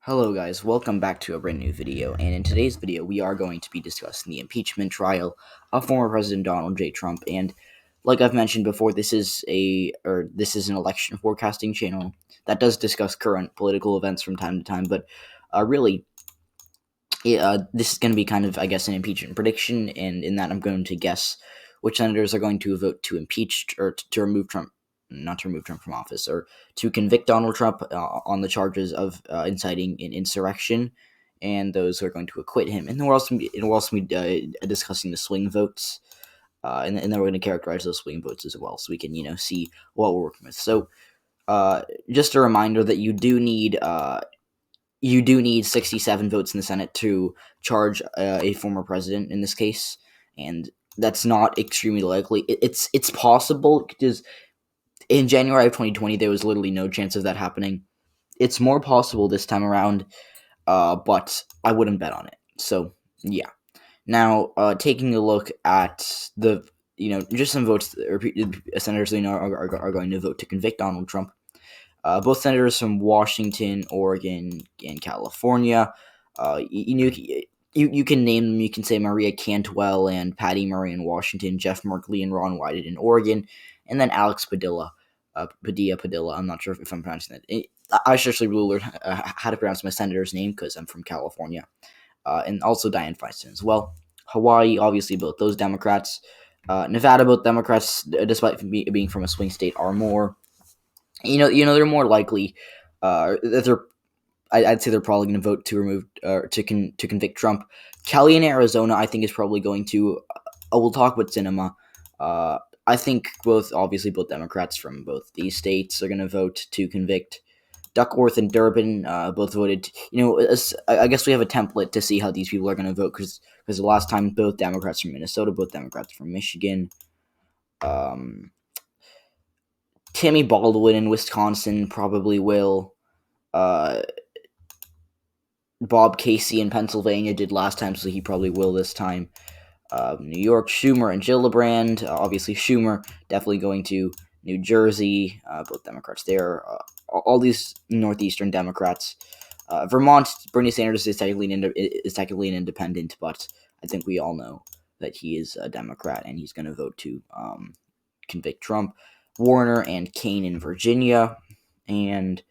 Hello guys, welcome back to a brand new video, and in today's video we are going to be discussing the impeachment trial of former President Donald J. Trump. And like I've mentioned before, this is an election forecasting channel that does discuss current political events from time to time, but really this is going to be kind of, I guess, an impeachment prediction, and in that I'm going to guess which senators are going to vote to impeach or to remove Trump, not to remove Trump from office, or to convict Donald Trump on the charges of inciting an insurrection, and those who are going to acquit him. And then we'll also be discussing the swing votes, and then we're going to characterize those swing votes as well, so we can see what we're working with. So just a reminder that you do need 67 votes in the Senate to charge a former president in this case, and that's not extremely likely. It's possible because in January of 2020 there was literally no chance of that happening. It's more possible this time around, but I wouldn't bet on it. So yeah. Now, taking a look at the just some votes, senators are going to vote to convict Donald Trump. Both senators from Washington, Oregon, and California. You can name them. You can say Maria Cantwell and Patty Murray in Washington, Jeff Merkley and Ron Wyden in Oregon, and then Alex Padilla. Padilla. I'm not sure if I'm pronouncing that. I should actually really learn how to pronounce my senator's name because I'm from California. And also Dianne Feinstein as well. Hawaii, obviously, both those Democrats. Nevada, both Democrats, despite being from a swing state, are more they're more likely that I'd say they're probably going to vote to remove to convict Trump. Kelly in Arizona, I think, is probably going to. We'll talk with Cinema. I think both Democrats from both these states are going to vote to convict. Duckworth and Durbin both voted. I guess we have a template to see how these people are going to vote because the last time both Democrats from Minnesota, both Democrats from Michigan. Tammy Baldwin in Wisconsin probably will. Bob Casey in Pennsylvania did last time, so he probably will this time. New York, Schumer and Gillibrand. Obviously, Schumer definitely going to New Jersey. Both Democrats there. All these northeastern Democrats. Vermont, Bernie Sanders is technically an independent, but I think we all know that he is a Democrat and he's going to vote to convict Trump. Warner and Kane in Virginia, and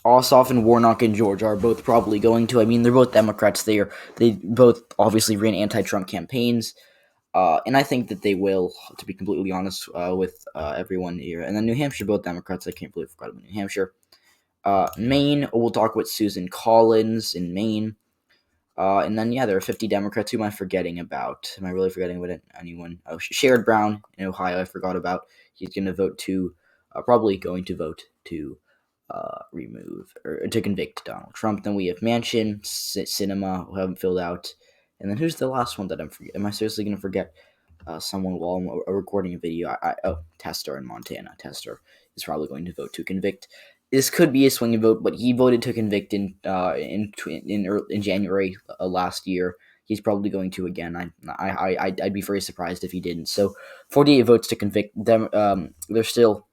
Ossoff and Warnock in Georgia are both probably going to. I mean, they're both Democrats. They both obviously ran anti-Trump campaigns, and I think that they will, to be completely honest with everyone here. And then New Hampshire, both Democrats. I can't believe I forgot about New Hampshire. Maine, we'll talk with Susan Collins in Maine. And then, there are 50 Democrats. Who am I forgetting about? Am I really forgetting about anyone? Oh, Sherrod Brown in Ohio, I forgot about. He's going to vote to, probably going to vote to remove, or to convict Donald Trump. Then we have Manchin, Cinema, who haven't filled out. And then who's the last one that I'm forgetting? Am I seriously going to forget someone while I'm recording a video? Tester in Montana. Tester is probably going to vote to convict. This could be a swing vote, but he voted to convict in January last year. He's probably going to again. I'd be very surprised if he didn't. So 48 votes to convict them. They're still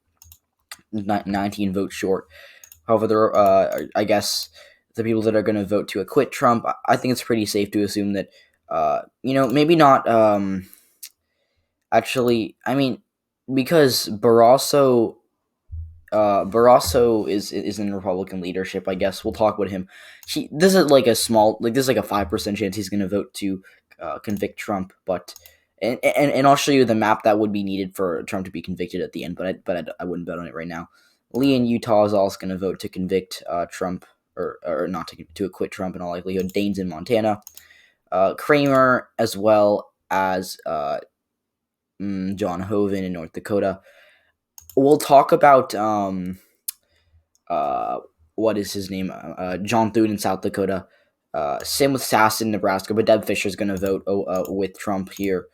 19 votes short. However, there are, I guess, the people that are going to vote to acquit Trump. I think it's pretty safe to assume that, maybe not. Actually, I mean, because Barrasso is in Republican leadership. I guess we'll talk about him. This is like a 5% chance he's going to vote to convict Trump. But and I'll show you the map that would be needed for Trump to be convicted at the end. But I wouldn't bet on it right now. Lee in Utah is also going to vote to convict Trump or not to acquit Trump in all likelihood. Daines in Montana, Kramer as well as John Hoeven in North Dakota. We'll talk about what is his name? John Thune in South Dakota. Same with Sass in Nebraska, but Deb Fisher's going to vote with Trump here,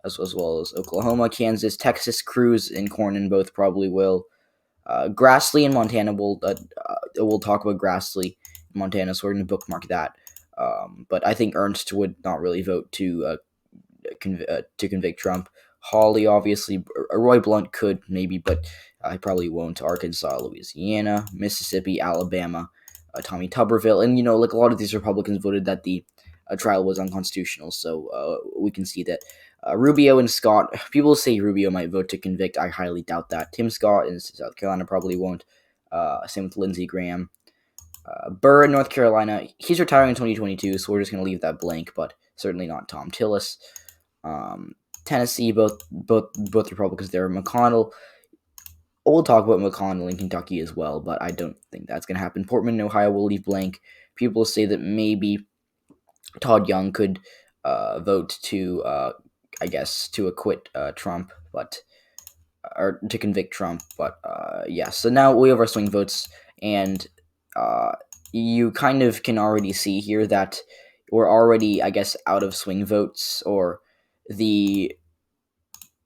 as well as Oklahoma, Kansas, Texas, Cruz, and Cornyn both probably will. Grassley in Montana, we'll talk about Grassley in Montana, so we're going to bookmark that. But I think Ernst would not really vote to convict Trump. Hawley, obviously. Roy Blunt could, maybe, but I probably won't. Arkansas, Louisiana, Mississippi, Alabama, Tommy Tuberville, and like a lot of these Republicans voted that the trial was unconstitutional. So we can see that Rubio and Scott. People say Rubio might vote to convict. I highly doubt that. Tim Scott in South Carolina probably won't. Same with Lindsey Graham. Burr in North Carolina, he's retiring in 2022, so we're just going to leave that blank, but certainly not Tom Tillis. Tennessee, both Republicans there. McConnell, we'll talk about McConnell in Kentucky as well, but I don't think that's going to happen. Portman in Ohio will leave blank. People say that maybe Todd Young could vote to, to acquit Trump, or to convict Trump, but yeah. So now we have our swing votes, and you kind of can already see here that we're already, out of swing votes, or the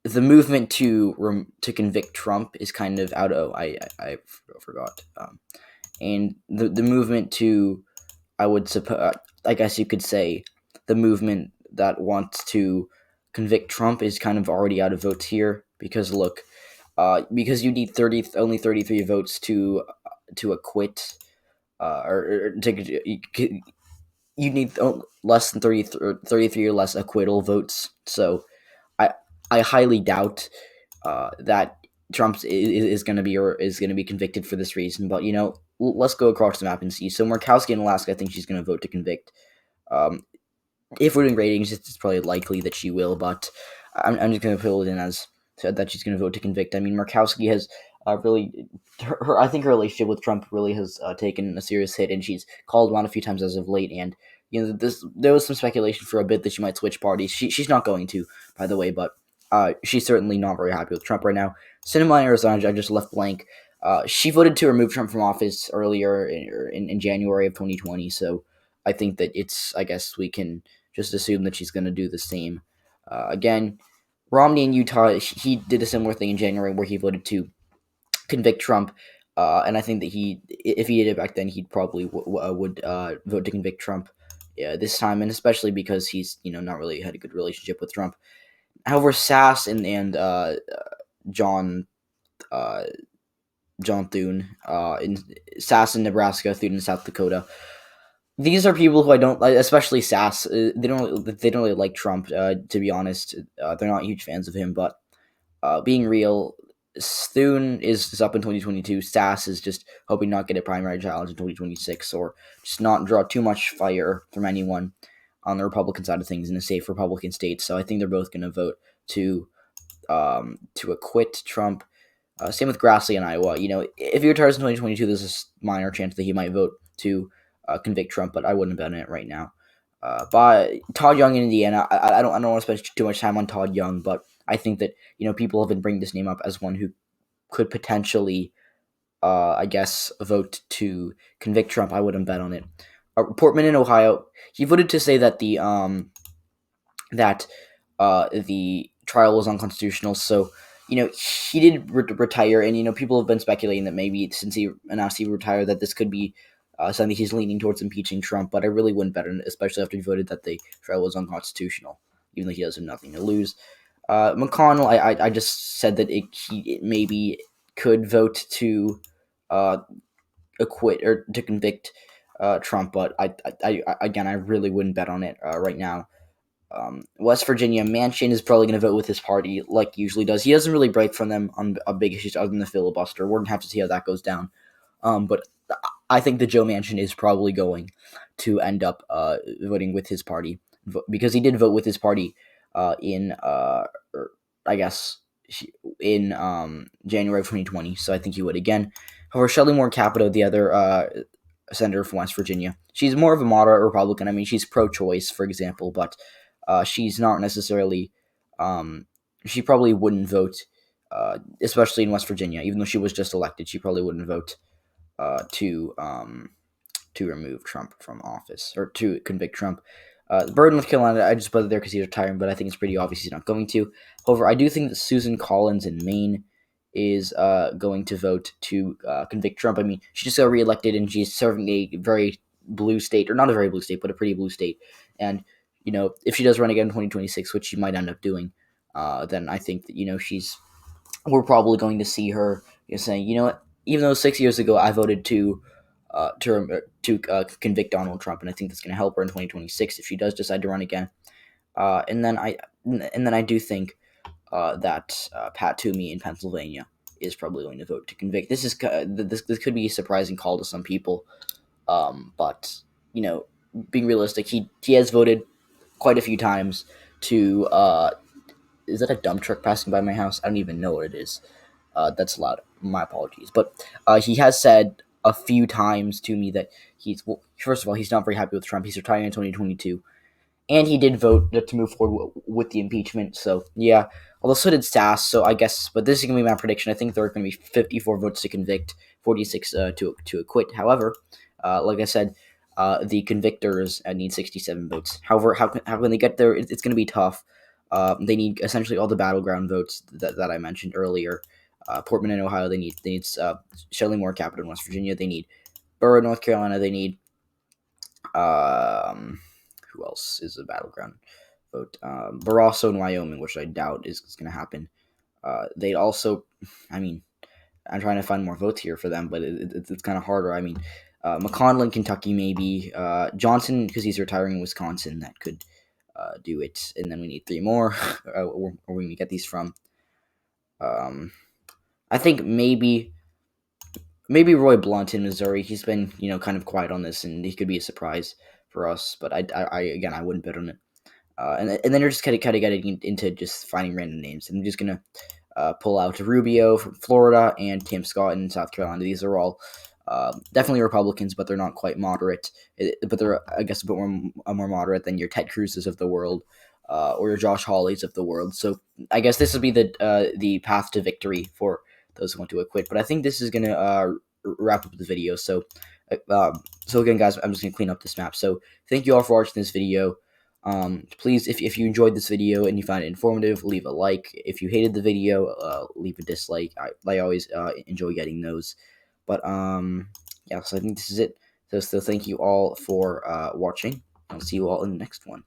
movement to convict Trump is kind of out. Oh, I forgot. And the movement to, I would suppose, I guess you could say, the movement that wants to convict Trump is kind of already out of votes here, because look, because you need only 33 votes to acquit, or you need less than 33 or less acquittal votes. So I highly doubt that Trump is going to be convicted for this reason. But let's go across the map and see. So Murkowski in Alaska, I think she's going to vote to convict. If we're doing ratings, it's probably likely that she will, but I'm just going to fill it in as said that she's going to vote to convict. I mean, Murkowski has really, I think her relationship with Trump really has taken a serious hit, and she's called him out a few times as of late. And there was some speculation for a bit that she might switch parties. She's not going to, by the way, but she's certainly not very happy with Trump right now. Sinema in Arizona, I just left blank. She voted to remove Trump from office earlier in January of 2020, so I think that I guess we can just assume that she's going to do the same. Again, Romney in Utah, he did a similar thing in January where he voted to convict Trump, and I think that if he did it back then, he probably would vote to convict Trump this time, and especially because he's not really had a good relationship with Trump. However, Sass and John Thune in Sass in Nebraska, Thune in South Dakota. These are people who I don't like, especially Sass. They don't really like Trump. To be honest, they're not huge fans of him. But being real, Thune is up in 2022. Sass is just hoping not get a primary challenge in 2026, or just not draw too much fire from anyone on the Republican side of things in a safe Republican state. So I think they're both going to vote to acquit Trump. Same with Grassley in Iowa. If he retires in 2022, there's a minor chance that he might vote to convict Trump, but I wouldn't bet on it right now. But Todd Young in Indiana, I don't want to spend too much time on Todd Young, but I think that people have been bringing this name up as one who could potentially, vote to convict Trump. I wouldn't bet on it. Portman in Ohio, he voted to say that the trial was unconstitutional. So he did retire, and people have been speculating that maybe since he announced he would retire, that this could be something he's leaning towards impeaching Trump. But I really wouldn't bet on it, especially after he voted that the trial was unconstitutional, even though he has nothing to lose. McConnell, I just said that he maybe could vote to acquit or to convict Trump, but I really wouldn't bet on it right now. West Virginia, Manchin is probably going to vote with his party like he usually does. He doesn't really break from them on big issues other than the filibuster. We're going to have to see how that goes down. But I think that Joe Manchin is probably going to end up voting with his party, because he did vote with his party in January of 2020. So I think he would again. However, Shelley Moore Capito, the other senator from West Virginia, she's more of a moderate Republican. I mean, she's pro-choice, for example, but she's not necessarily. She probably wouldn't vote, especially in West Virginia, even though she was just elected. She probably wouldn't vote to remove Trump from office, or to convict Trump. Bird, North Carolina, I just put it there because he's retiring, but I think it's pretty obvious he's not going to. However, I do think that Susan Collins in Maine is going to vote to convict Trump. I mean, she just got reelected, and she's serving a very blue state, or not a very blue state, but a pretty blue state. And if she does run again in 2026, which she might end up doing, then I think that we're probably going to see her saying, what, even though 6 years ago I voted to to convict Donald Trump, and I think that's going to help her in 2026 if she does decide to run again. And then I do think that Pat Toomey in Pennsylvania is probably going to vote to convict. This could be a surprising call to some people, but being realistic, he has voted quite a few times to. Is that a dump truck passing by my house? I don't even know what it is. That's loud. My apologies. But he has said a few times to me that first of all, he's not very happy with Trump. He's retiring in 2022. And he did vote to move forward with the impeachment. So, yeah. Although so did Sass. So, I guess, but this is going to be my prediction. I think there are going to be 54 votes to convict, 46 to acquit. However, like I said, the convictors need 67 votes. However, how can they get there? It's going to be tough. They need essentially all the battleground votes that I mentioned earlier. Portman in Ohio, they need Shelley Moore Capitol in West Virginia. They need Burr, North Carolina. They need who else is a battleground vote? Barrasso in Wyoming, which I doubt is going to happen. They'd also, I mean, I'm trying to find more votes here for them, but it's kind of harder. I mean, McConnell in Kentucky, maybe. Johnson, because he's retiring in Wisconsin, that could do it. And then we need 3 more. Where we going to get these from? I think maybe Roy Blunt in Missouri. He's been, kind of quiet on this, and he could be a surprise for us. But I wouldn't bet on it. And then you're just kind of getting into just finding random names. I'm just gonna pull out Rubio from Florida and Tim Scott in South Carolina. These are all definitely Republicans, but they're not quite moderate. But they're, I guess, a bit more moderate than your Ted Cruz's of the world or your Josh Hawley's of the world. So I guess this would be the path to victory for those who want to acquit. But I think this is gonna wrap up the video. So again, guys, I'm just gonna clean up this map. So thank you all for watching this video. Please, if you enjoyed this video and you found it informative, leave a like. If you hated the video, leave a dislike. I always enjoy getting those. But yeah, so I think this is it. So thank you all for watching. I'll see you all in the next one.